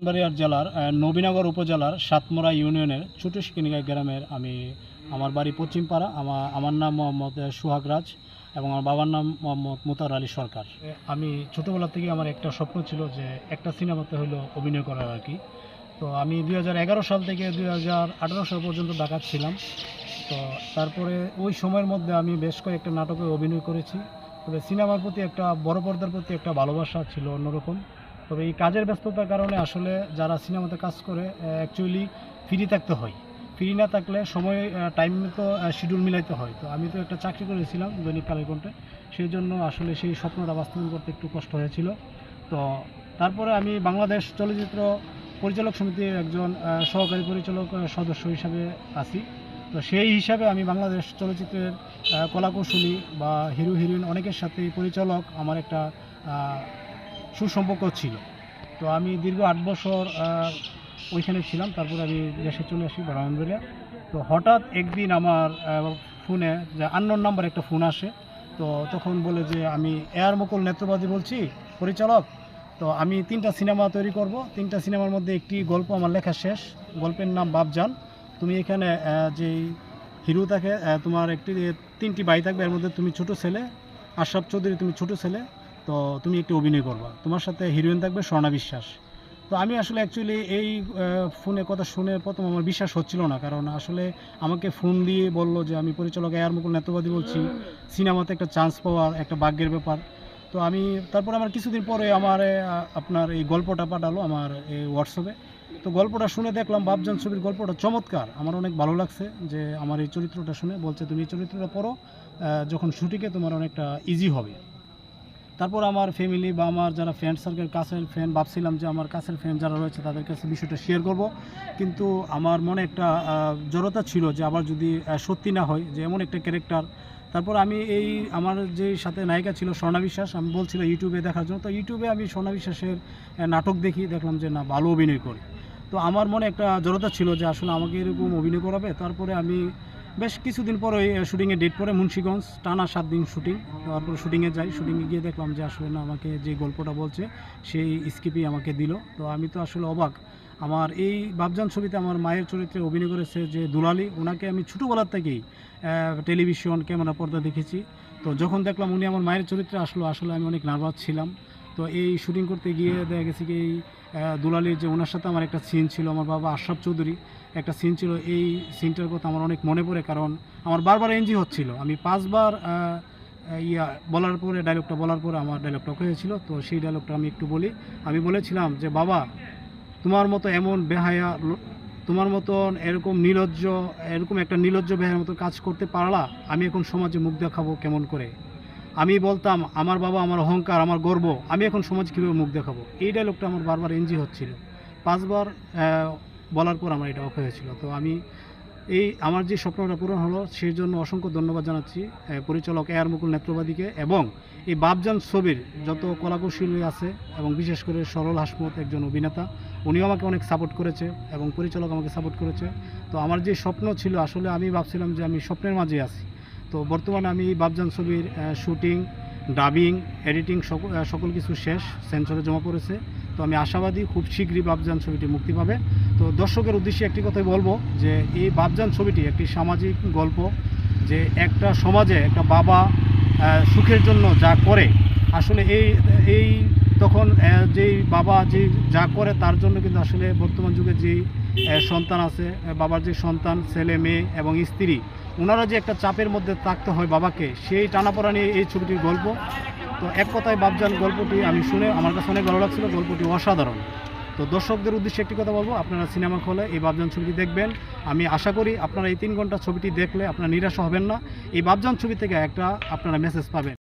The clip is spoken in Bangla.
ব্রাহ্মণবাড়িয়া জেলার নবীনগর উপজেলার সাতমোড়া ইউনিয়নের ছোটশিকিনিকা গ্রামের আমার বাড়ি পশ্চিমপাড়া। আমার নাম মোহাম্মদ সোহাগ রাজ এবং আমার বাবার নাম মোহাম্মদ মোতার আলী সরকার। আমি ছোটোবেলা থেকে আমার একটা স্বপ্ন ছিল যে একটা সিনেমাতে হলো অভিনয় করার আর কি। তো আমি 2011 সাল থেকে 2018 সাল পর্যন্ত ঢাকা ছিলাম। তো তারপরে ওই সময়ের মধ্যে আমি বেশ কয়েকটা নাটকে অভিনয় করেছি। তবে সিনেমার প্রতি একটা বড় পর্দার প্রতি একটা ভালোবাসা ছিল অন্যরকম। তবে এই কাজের ব্যস্ততার কারণে আসলে যারা সিনেমাতে কাজ করে অ্যাকচুয়ালি ফ্রি থাকতে হয়। ফ্রি না থাকলে সময় টাইম তো শিডিউল মিলাইতে হয়। তো আমি তো একটা চাকরি করেছিলাম দৈনিক কালের কণ্ঠে, সেই জন্য আসলে সেই স্বপ্নটা বাস্তবায়ন করতে একটু কষ্ট হয়েছিল। তো তারপরে আমি বাংলাদেশ চলচ্চিত্র পরিচালক সমিতির একজন সহকারী পরিচালক সদস্য হিসাবে আছি। তো সেই হিসাবে আমি বাংলাদেশ চলচ্চিত্রের কলাকৌশলী বা হিরো হিরোইন অনেকের সাথে পরিচালক আমার একটা সুসম্পর্ক ছিল। তো আমি দীর্ঘ 8 বছর ওইখানে ছিলাম। তারপর আমি দেশে চলে আসি ব্রাহ্মণবাড়িয়া। তো হঠাৎ একদিন আমার ফোনে যে আননোন নাম্বার একটা ফোন আসে। তো তখন বলে যে আমি এআর মুকুল নেত্রবাদী বলছি, পরিচালক। তো আমি 3টা সিনেমা তৈরি করব। 3টা সিনেমার মধ্যে একটি গল্প আমার লেখা শেষ। গল্পের নাম বাপজান। তুমি এখানে যেই হিরো থাকে, তোমার 3টি ভাই থাকবে, এর মধ্যে তুমি ছোট ছেলে, আশরাফ চৌধুরী তুমি ছোট ছেলে। তো তুমি একটু অভিনয় করবা, তোমার সাথে হিরোইন থাকবে স্বর্ণা বিশ্বাস। তো আমি আসলে অ্যাকচুয়ালি এই ফোনে কথা শুনে প্রথম আমার বিশ্বাস হচ্ছিল না, কারণ আসলে আমাকে ফোন দিয়ে বললো যে আমি পরিচালক এআর মুকুল নেত্রবাদী বলছি, সিনেমাতে একটা চান্স পাওয়ার একটা ভাগ্যের ব্যাপার। তো আমি তারপর আমার কিছুদিন পরে আমার আপনার এই গল্পটা পাঠালো আমার এই হোয়াটসঅ্যাপে। তো গল্পটা শুনে দেখলাম বাপজান ছবির গল্পটা চমৎকার, আমার অনেক ভালো লাগছে। যে আমার এই চরিত্রটা শুনে বলছে তুমি এই চরিত্রটা পড়ো, যখন শুটিংয়ে তোমার অনেকটা ইজি হবে। তারপর আমার ফ্যামিলি বা আমার যারা ফ্রেন্ড সার্কেল, কাছের ফ্রেন্ড, ভাবছিলাম যে আমার কাছের ফ্রেন্ড যারা রয়েছে তাদের কাছে বিষয়টা শেয়ার করব। কিন্তু আমার মনে একটা জড়তা ছিল যে আবার যদি সত্যি না হয়, যে এমন একটা ক্যারেক্টার। তারপর আমি এই আমার যে সাথে নায়িকা ছিল স্বর্ণা বিশ্বাস, আমি বলছিলাম ইউটিউবে দেখার জন্য। তো ইউটিউবে আমি স্বর্ণা বিশ্বাসের নাটক দেখলাম যে না, ভালো অভিনয় করে। তো আমার মনে একটা জড়তা ছিল যে আসলে আমাকে এরকম অভিনয় করাবে। তারপরে আমি বেশ কিছুদিন পরে শুটিংয়ে ডেট পরে মুন্সিগঞ্জ টানা 7 দিন শুটিং। তারপরে শুটিংয়ে যাই, শুটিংয়ে গিয়ে দেখলাম যে আসলে না, আমাকে যে গল্পটা বলছে সেই স্ক্রিপ্টই আমাকে দিল। তো আমি তো আসলে অবাক। আমার এই বাপজান ছবিতে আমার মায়ের চরিত্রে অভিনয় করেছে যে দুলালী, ওনাকে আমি ছোটোবেলার থেকেই টেলিভিশন ক্যামেরা পর্দা দেখেছি। তো যখন দেখলাম উনি আমার মায়ের চরিত্রে আসলে আমি অনেক নার্ভাস ছিলাম। তো এই শুটিং করতে গিয়ে দেখা গেছে কি এই দুলালীর যে ওনার সাথে আমার একটা সিন ছিল, আমার বাবা আশরাফ চৌধুরী একটা সিন ছিল। এই সিনটার কথা আমার অনেক মনে পড়ে, কারণ আমার বারবার এনজি হচ্ছিল। আমি 5বার বলার পরে ডায়লগটা বলার পরে আমার ডায়লগটা হয়েছিল। তো সেই ডায়লগটা আমি একটু বলি। আমি বলেছিলাম যে বাবা, তোমার মতো এমন বেহায়া, তোমার মতন এরকম নির্লজ্জ, এরকম একটা নির্লজ্জ বেহায়ার মতো কাজ করতে পারলা, আমি এখন সমাজে মুখ দেখাবো কেমন করে? আমি বলতাম আমার বাবা আমার অহংকার, আমার গর্ব, আমি এখন সমাজ কীভাবে মুখ দেখাবো? এই ডায়লগটা আমার বারবার এনজি হচ্ছিল। 5বার বলার পর আমার এটা অফ হয়েছিল। তো আমি আমার যে স্বপ্নটা পূরণ হলো, সেই জন্য অসংখ্য ধন্যবাদ জানাচ্ছি পরিচালক এআর মুকুল নেত্রবাদীকে। এবং এই বাপজান ছবির যত কলাকৌশলী আছে এবং বিশেষ করে সরল হাসমত একজন অভিনেতা, উনিও আমাকে অনেক সাপোর্ট করেছে এবং পরিচালক আমাকে সাপোর্ট করেছে। তো আমার যে স্বপ্ন ছিল, আসলে আমি ভাবছিলাম যে আমি স্বপ্নের মাঝে আছি। তো বর্তমানে আমি বাপজান ছবির শুটিং, ডাবিং, এডিটিং সকল কিছু শেষ, সেন্সরে জমা পড়েছে। তো আমি আশাবাদী খুব শীঘ্রই বাপজান ছবিটি মুক্তি পাবে। তো দর্শকের উদ্দেশ্যে একটি কথাই বলবো যে এই বাপজান ছবিটি একটি সামাজিক গল্প, যে একটা সমাজে একটা বাবা সুখের জন্য যা করে, আসলে এই তখন যেই বাবা যে যা করে তার জন্য কিন্তু আসলে বর্তমান যুগে যেই সন্তান আছে, বাবার যে সন্তান, ছেলে মেয়ে এবং স্ত্রী, ওনারা যে একটা চাপের মধ্যে থাকতে হয় বাবাকে, সেই টানাপোড়া নিয়ে এই ছবিটির গল্প। তো এক কথায় বাপজান গল্পটি আমি শুনে আমার কাছে অনেক ভালো লাগছিল, গল্পটি অসাধারণ। তো দর্শকদের উদ্দেশ্যে একটি কথা বলবো, আপনারা সিনেমা হলে এই বাপজান ছবিটি দেখবেন। আমি আশা করি আপনারা এই 3 ঘন্টা ছবিটি দেখলে আপনারা নিরাশ হবেন না। এই বাপজান ছবি থেকে একটা আপনারা মেসেজ পাবেন।